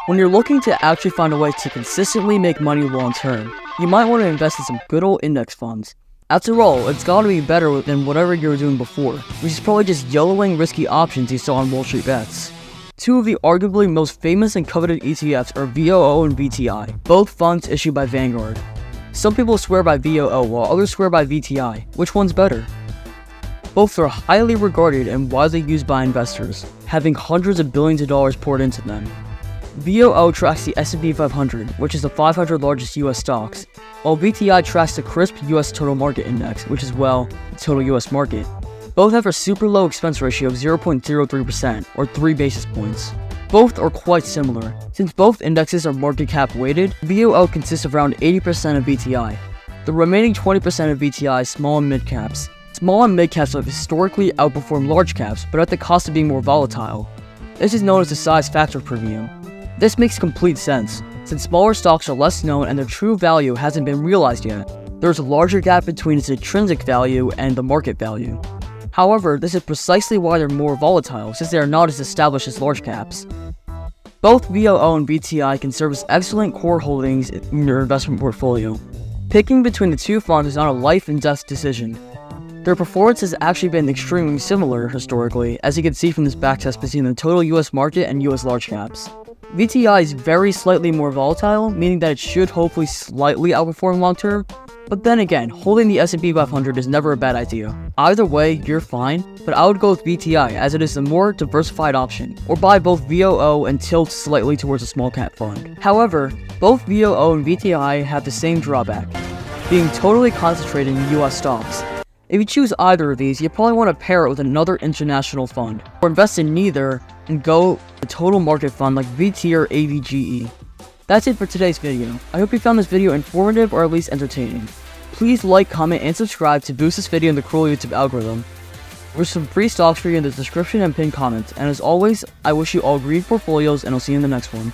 When you're looking to actually find a way to consistently make money long term, you might want to invest in some good old index funds. After all, it's gotta be better than whatever you were doing before, which is probably just YOLOing risky options you saw on Wall Street Bets. Two of the arguably most famous and coveted ETFs are VOO and VTI, both funds issued by Vanguard. Some people swear by VOO while others swear by VTI. Which one's better? Both are highly regarded and widely used by investors, having hundreds of billions of dollars poured into them. VOO tracks the S&P 500, which is the 500 largest US stocks, while VTI tracks the crisp US Total Market Index, which is, well, the total US market. Both have a super low expense ratio of 0.03%, or 3 basis points. Both are quite similar. Since both indexes are market cap weighted, VOO consists of around 80% of VTI. The remaining 20% of VTI is small and mid caps. Small and mid caps have historically outperformed large caps, but at the cost of being more volatile. This is known as the size factor premium. This makes complete sense, since smaller stocks are less known and their true value hasn't been realized yet. There's a larger gap between its intrinsic value and the market value. However, this is precisely why they're more volatile, since they are not as established as large caps. Both VOO and VTI can serve as excellent core holdings in your investment portfolio. Picking between the two funds is not a life and death decision. Their performance has actually been extremely similar historically, as you can see from this backtest between the total US market and US large caps. VTI is very slightly more volatile, meaning that it should hopefully slightly outperform long term, but then again, holding the S&P 500 is never a bad idea. Either way, you're fine, but I would go with VTI as it is the more diversified option, or buy both VOO and tilt slightly towards a small cap fund. However, both VOO and VTI have the same drawback, being totally concentrated in US stocks. If you choose either of these, you probably want to pair it with another international fund, or invest in neither and go a total market fund like VT or AVGE. That's it for today's video. I hope you found this video informative or at least entertaining. Please like, comment, and subscribe to boost this video in the cruel YouTube algorithm. There's some free stocks for you in the description and pinned comments, and as always, I wish you all great portfolios and I'll see you in the next one.